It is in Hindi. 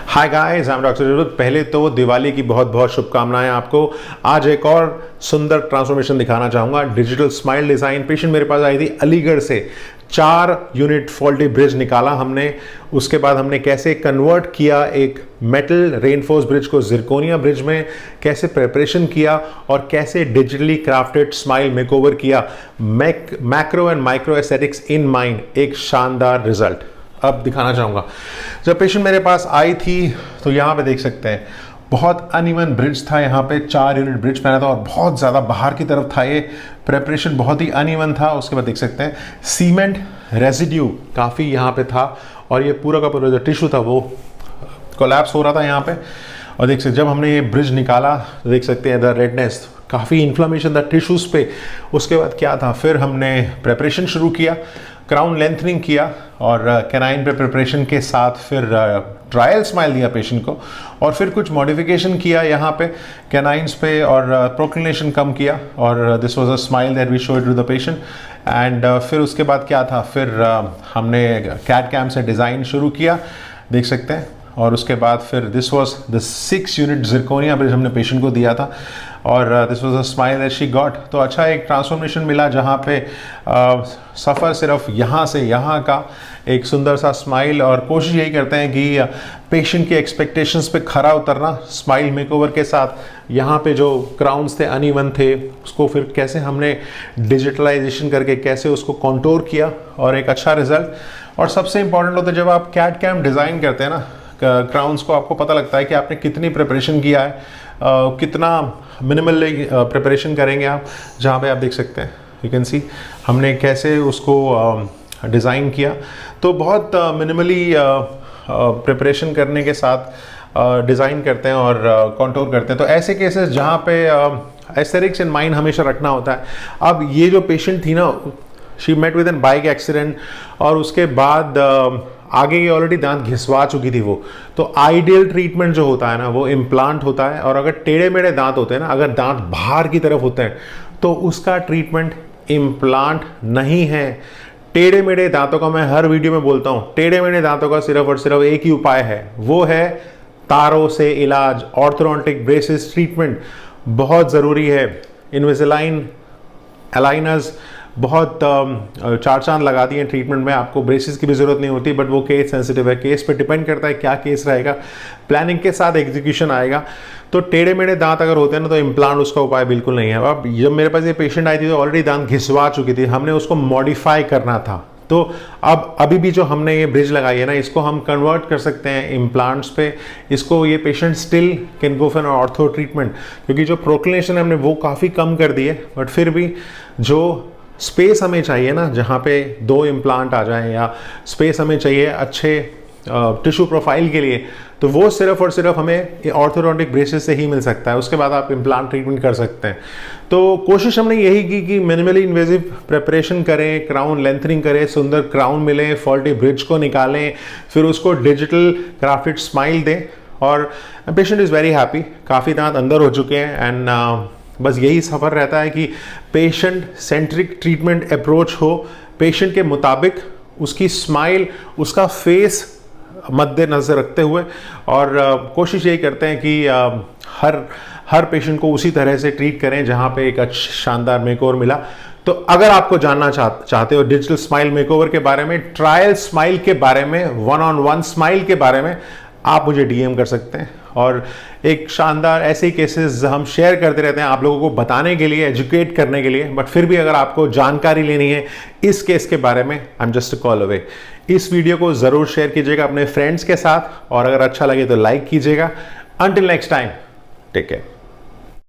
Hi guys, I am doctor निरुद्ध। पहले तो दिवाली की बहुत बहुत शुभकामनाएं आपको। आज एक और सुंदर ट्रांसफॉर्मेशन दिखाना चाहूँगा। Digital smile design. पेशेंट मेरे पास आई थी अलीगढ़ से। 4 यूनिट फॉल्टी ब्रिज निकाला हमने। उसके बाद हमने कैसे कन्वर्ट किया एक मेटल रेनफोर्स ब्रिज को जिरकोनिया ब्रिज में, कैसे प्रिपरेशन किया और कैसे डिजिटली क्राफ्टेड स्माइल मेकओवर किया। Macro and micro aesthetics in mind, एक शानदार रिजल्ट अब दिखाना चाहूँगा। जब पेशेंट मेरे पास आई थी तो यहाँ पे देख सकते हैं बहुत अनइवन ब्रिज था। यहाँ पे 4 यूनिट ब्रिज पहना था और बहुत ज़्यादा बाहर की तरफ था। ये प्रेपरेशन बहुत ही अनइवन था। उसके बाद देख सकते हैं सीमेंट रेजिड्यू काफ़ी यहाँ पे था और ये पूरा का पूरा जो टिश्यू था वो कोलैप्स हो रहा था यहाँ पे। और देख सकते जब हमने ये ब्रिज निकाला तो देख सकते हैं द रेडनेस, काफ़ी इन्फ्लेमेशन था टिश्यूज़ पे। उसके बाद क्या था, फिर हमने प्रेपरेशन शुरू किया, क्राउन लेंथनिंग किया और कैनाइन पे प्रिपरेशन के साथ फिर ट्रायल स्माइल दिया पेशेंट को और फिर कुछ मॉडिफिकेशन किया यहाँ पे कैनाइंस पे और प्रोक्लिनेशन कम किया और this was a smile that we showed to the patient. And फिर उसके बाद क्या था, फिर हमने कैड कैम से डिज़ाइन शुरू किया, देख सकते हैं। और उसके बाद फिर this was the 6 unit zirconia bridge हमने पेशेंट को दिया था और this was a smile that she got. तो अच्छा एक ट्रांसफॉर्मेशन मिला जहाँ पे सफ़र सिर्फ यहाँ से यहाँ का एक सुंदर सा स्माइल। और कोशिश यही करते हैं कि पेशेंट के एक्सपेक्टेशंस पे खरा उतरना स्माइल मेकओवर के साथ। यहाँ पे जो क्राउन्स थे अनइवन थे, उसको फिर कैसे हमने डिजिटलाइजेशन करके कैसे उसको कॉन्टोर किया और एक अच्छा रिजल्ट। और सबसे इंपॉर्टेंट होता है जब आप कैड कैम डिज़ाइन करते हैं ना क्राउन्स को, आपको पता लगता है कि आपने कितनी प्रिपरेशन किया है, कितना मिनिमल प्रिपरेशन करेंगे आप। जहाँ पे आप देख सकते हैं यू कैन सी हमने कैसे उसको डिज़ाइन किया। तो बहुत मिनिमली प्रिपरेशन करने के साथ डिज़ाइन करते हैं और कंटूर करते हैं। तो ऐसे केसेस जहाँ पे एस्थेटिक्स इन माइंड हमेशा रखना होता है। अब ये जो पेशेंट थी ना, she met with an bike accident और उसके बाद आगे ये ऑलरेडी दांत घिसवा चुकी थी वो। तो आइडियल ट्रीटमेंट जो होता है ना वो इम्प्लांट होता है। और अगर टेढ़े मेढ़े दांत होते हैं ना, अगर दांत बाहर की तरफ होते हैं तो उसका ट्रीटमेंट इम्प्लांट नहीं है। टेढ़े मेढ़े दांतों का मैं हर वीडियो में बोलता हूँ, टेढ़े मेढ़े दांतों का सिर्फ और सिर्फ एक ही उपाय है, वो है तारों से इलाज। ऑर्थोडोंटिक ब्रेसेस ट्रीटमेंट बहुत ज़रूरी है। इनविजिलाइन अलाइनर्स बहुत 4 चांद लगा दिए ट्रीटमेंट में, आपको ब्रेसेस की भी ज़रूरत नहीं होती। बट वो केस सेंसिटिव है, केस पे डिपेंड करता है क्या केस रहेगा, प्लानिंग के साथ एग्जीक्यूशन आएगा। तो टेढ़े मेढ़े दांत अगर होते हैं ना तो इम्प्लांट उसका उपाय बिल्कुल नहीं है। अब जब मेरे पास ये पेशेंट आई थी तो ऑलरेडी दांत घिसवा चुकी थी, हमने उसको मॉडिफाई करना था। तो अब अभी भी जो हमने ये ब्रिज लगाई है ना, इसको हम कन्वर्ट कर सकते हैं इम्प्लांट्स पे। इसको ये patient still can go for ortho treatment, क्योंकि जो प्रोक्लिनेशन है हमने वो काफ़ी कम कर दी है। बट फिर भी जो स्पेस हमें चाहिए ना, जहाँ पे 2 इम्प्लांट आ जाएं या स्पेस हमें चाहिए अच्छे टिश्यू प्रोफाइल के लिए, तो वो सिर्फ और सिर्फ हमें ऑर्थोडोंटिक ब्रेसेस से ही मिल सकता है। उसके बाद आप इम्प्लांट ट्रीटमेंट कर सकते हैं। तो कोशिश हमने यही की कि मिनिमली इन्वेजिव प्रिपरेशन करें, क्राउन लेंथनिंग करें, सुंदर क्राउन मिले, फॉल्टी ब्रिज को निकालें, फिर उसको डिजिटल क्राफ्टेड स्माइल दें और पेशेंट इज़ वेरी हैप्पी। काफ़ी दांत अंदर हो चुके हैं एंड बस यही सफ़र रहता है कि पेशेंट सेंट्रिक ट्रीटमेंट अप्रोच हो, पेशेंट के मुताबिक उसकी स्माइल, उसका फेस मद्देनज़र रखते हुए। और कोशिश यही करते हैं कि हर पेशेंट को उसी तरह से ट्रीट करें जहाँ पे एक अच्छा शानदार मेकओवर मिला। तो अगर आपको जानना चाहते हो डिजिटल स्माइल मेकओवर के बारे में, ट्रायल स्माइल के बारे में, 1-on-1 स्माइल के बारे में, आप मुझे डीएम कर सकते हैं। और एक शानदार ऐसे ही केसेस हम शेयर करते रहते हैं आप लोगों को बताने के लिए, एजुकेट करने के लिए। बट फिर भी अगर आपको जानकारी लेनी है इस केस के बारे में, I am just a call away. इस वीडियो को ज़रूर शेयर कीजिएगा अपने फ्रेंड्स के साथ और अगर अच्छा लगे तो लाइक कीजिएगा। Until next time, take care.